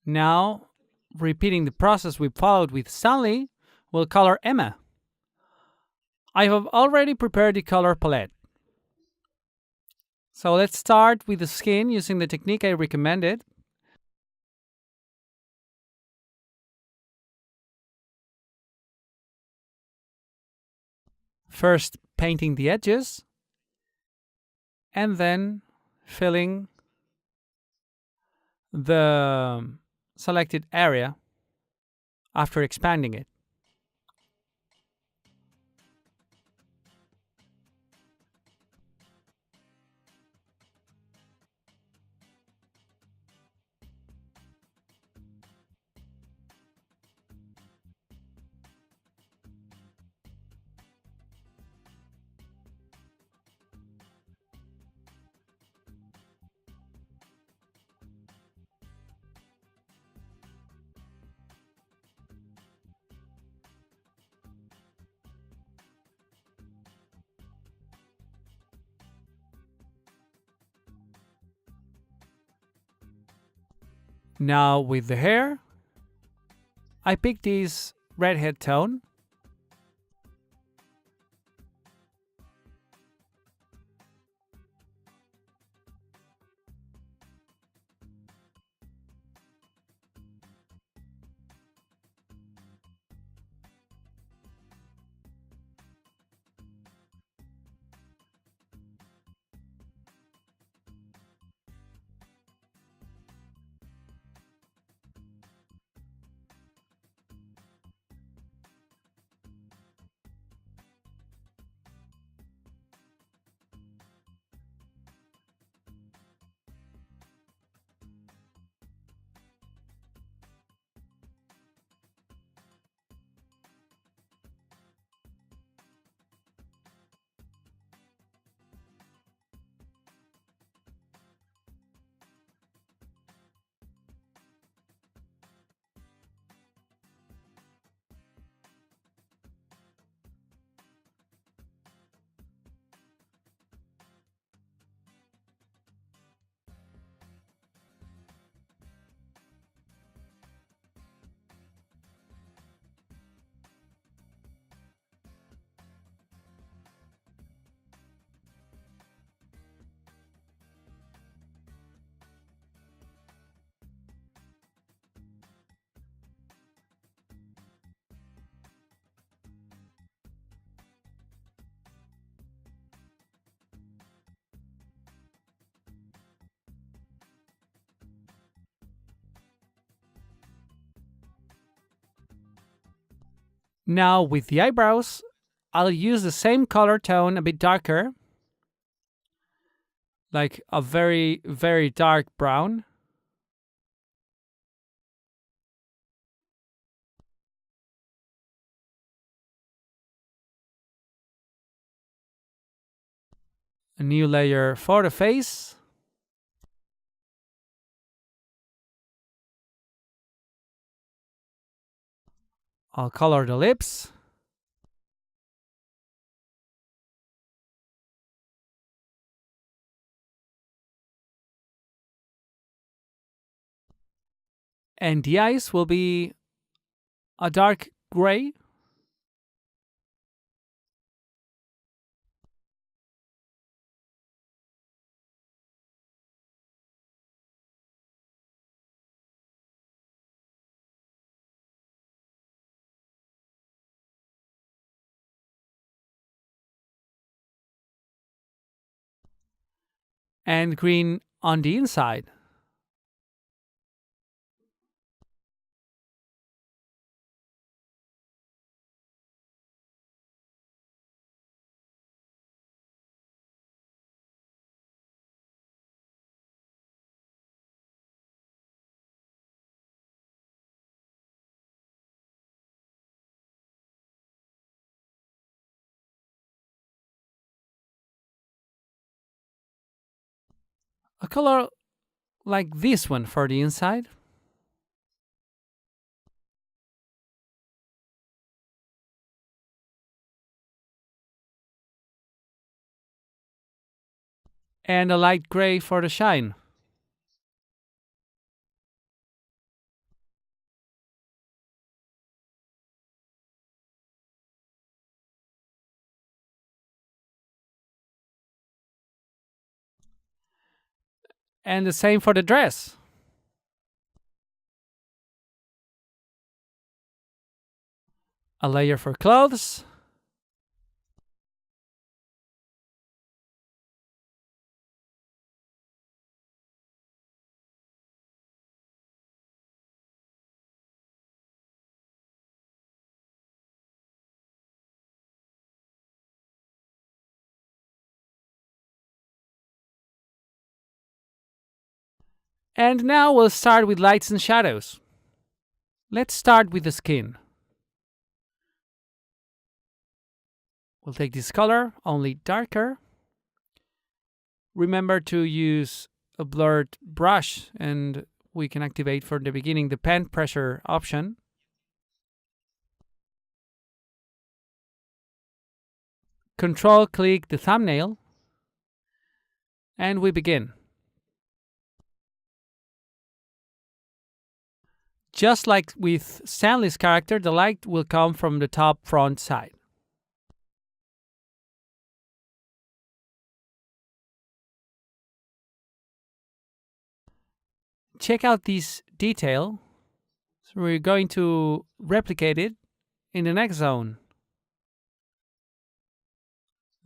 Now, repeating the process we followed with Stanley, we'll color Emma. I have already prepared the color palette. So let's start with the skin using the technique I recommended. First, painting the edges, and then filling the selected area after expanding it. Now with the hair, I picked this redhead tone. Now with the eyebrows, I'll use the same color tone, a bit darker, like a very, very dark brown. A new layer for the face. I'll color the lips. And the eyes will be a dark gray. And green on the inside. A color like this one for the inside. And a light gray for the shine. And the same for the dress. A layer for clothes. And now we'll start with lights and shadows. Let's start with the skin. We'll take this color, only darker. Remember to use a blurred brush, and we can activate from the beginning the pen pressure option. Control click the thumbnail, and we begin. Just like with Stanley's character, the light will come from the top front side. Check out this detail. So we're going to replicate it in the next zone.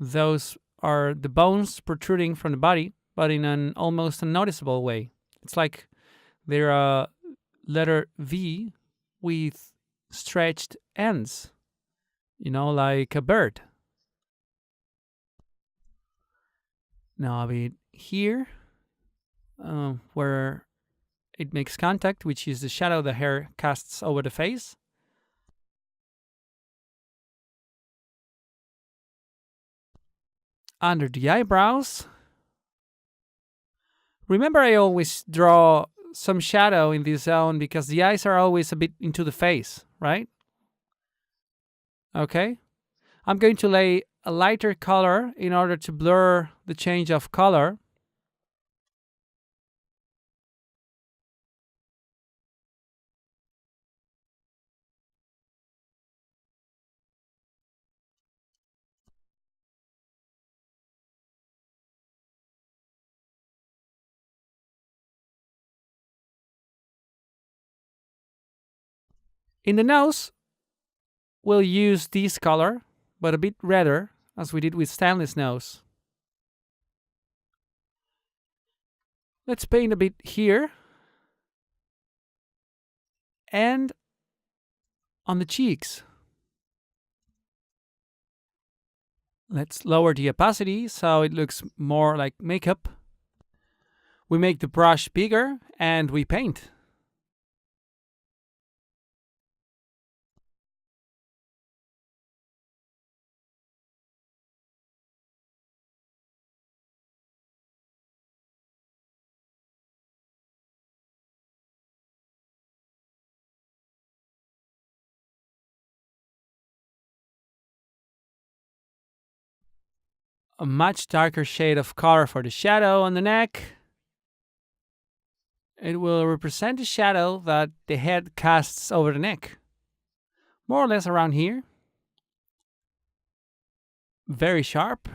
Those are the bones protruding from the body, but in an almost unnoticeable way. It's like they're a letter V with stretched ends, like a bird. Now a bit here, where it makes contact, which is the shadow the hair casts over the face. Under the eyebrows. Remember, I always draw some shadow in this zone because the eyes are always a bit into the face, right? Okay. I'm going to lay a lighter color in order to blur the change of color. In the nose, we'll use this color, but a bit redder, as we did with Stanley's nose. Let's paint a bit here. And on the cheeks. Let's lower the opacity so it looks more like makeup. We make the brush bigger and we paint. A much darker shade of color for the shadow on the neck. It will represent the shadow that the head casts over the neck. More or less around here. Very sharp.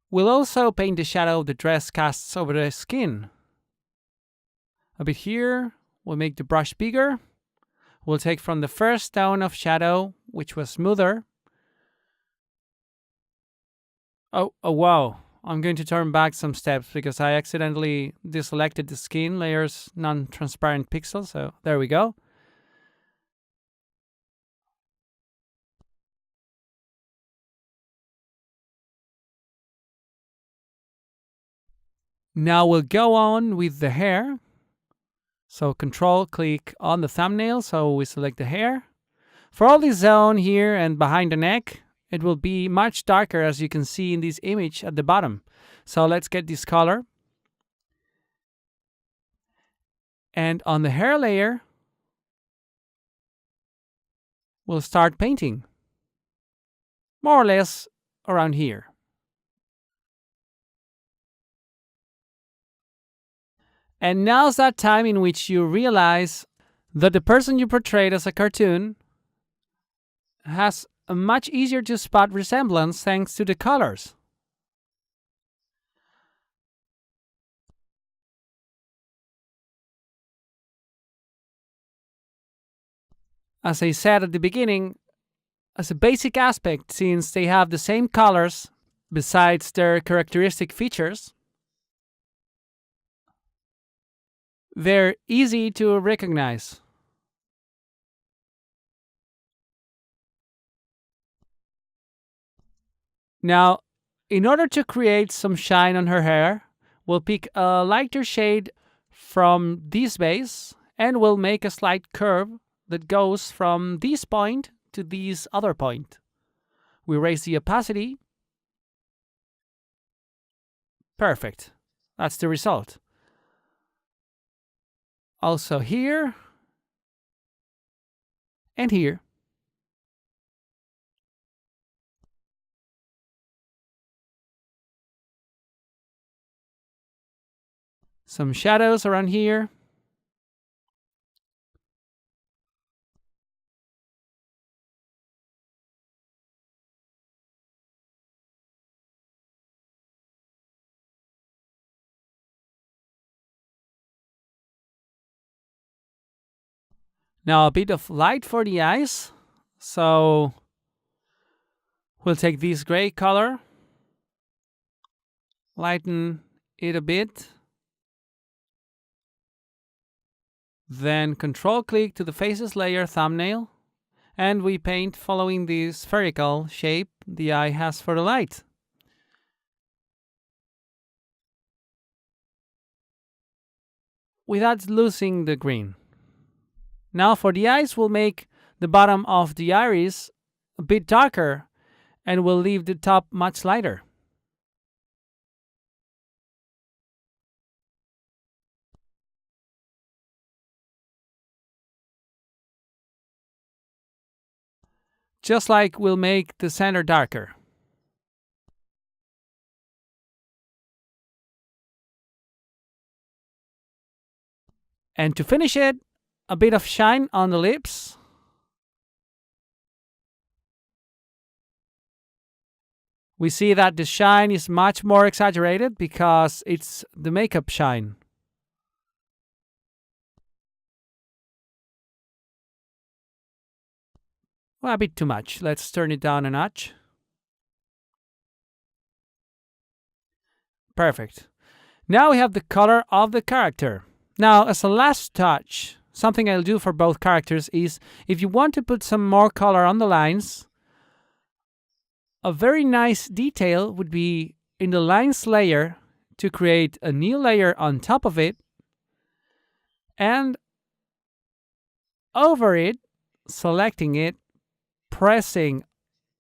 We'll also paint the shadow the dress casts over the skin. A bit here. We'll make the brush bigger. We'll take from the first tone of shadow, which was smoother. Oh, wow. I'm going to turn back some steps because I accidentally deselected the skin layers non-transparent pixel. So there we go. Now we'll go on with the hair. So control click on the thumbnail. So we select the hair. For all this zone here and behind the neck, it will be much darker, as you can see in this image at the bottom. So let's get this color. And on the hair layer, we'll start painting. More or less around here. And now's that time in which you realize that the person you portrayed as a cartoon has much easier to spot resemblance thanks to the colors. As I said at the beginning, as a basic aspect, since they have the same colors besides their characteristic features, they're easy to recognize. Now, in order to create some shine on her hair, we'll pick a lighter shade from this base and we'll make a slight curve that goes from this point to this other point. We raise the opacity. Perfect. That's the result. Also here and here. Some shadows around here. Now a bit of light for the eyes. So we'll take this gray color, lighten it a bit, then control click to the faces layer thumbnail, and we paint following the spherical shape the eye has for the light. Without losing the green. Now for the eyes, we'll make the bottom of the iris a bit darker and we'll leave the top much lighter. Just like we'll make the center darker. And to finish it, a bit of shine on the lips. We see that the shine is much more exaggerated because it's the makeup shine. Well, a bit too much. Let's turn it down a notch. Perfect. Now we have the color of the character. Now, as a last touch, something I'll do for both characters is, if you want to put some more color on the lines, a very nice detail would be in the lines layer to create a new layer on top of it, and over it, selecting it, pressing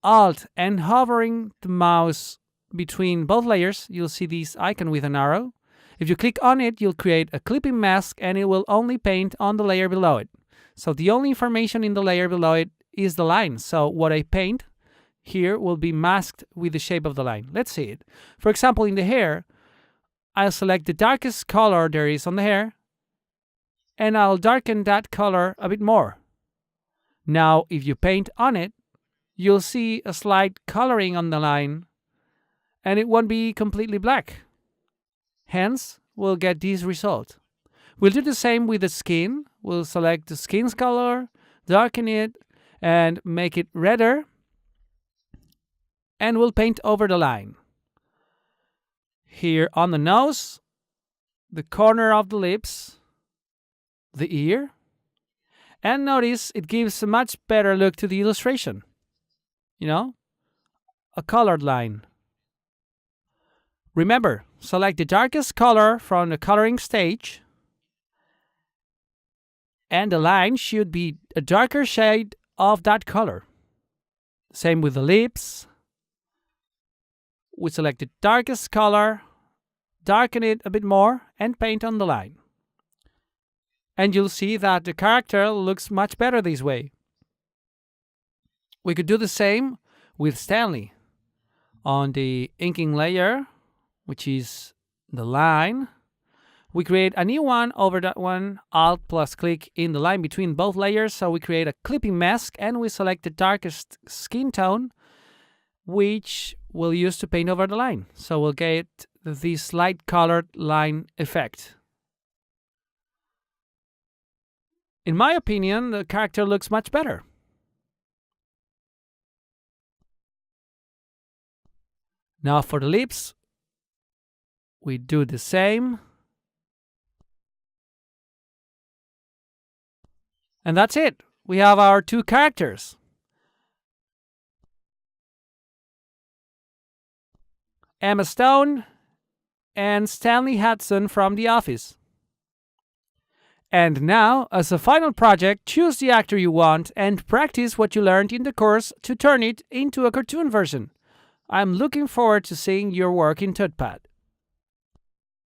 Alt and hovering the mouse between both layers, you'll see this icon with an arrow. If you click on it, you'll create a clipping mask and it will only paint on the layer below it. So the only information in the layer below it is the line. So what I paint here will be masked with the shape of the line. Let's see it. For example, in the hair, I'll select the darkest color there is on the hair and I'll darken that color a bit more. Now, if you paint on it, you'll see a slight coloring on the line and it won't be completely black. Hence, we'll get this result. We'll do the same with the skin. We'll select the skin's color, darken it, and make it redder. And we'll paint over the line. Here on the nose, the corner of the lips, the ear. And notice it gives a much better look to the illustration. You know, a colored line. Remember, select the darkest color from the coloring stage, and the line should be a darker shade of that color. Same with the lips. We select the darkest color, darken it a bit more, and paint on the line. And you'll see that the character looks much better this way. We could do the same with Stanley. On the inking layer, which is the line, We create a new one over that one, Alt plus click in the line between both layers. So we create a clipping mask and we select the darkest skin tone, which we'll use to paint over the line. So we'll get this light colored line effect. In my opinion, the character looks much better. Now for the lips, we do the same. And that's it. We have our two characters. Emma Stone and Stanley Hudson from The Office. And now, as a final project, choose the actor you want and practice what you learned in the course to turn it into a cartoon version. I'm looking forward to seeing your work in TutPad.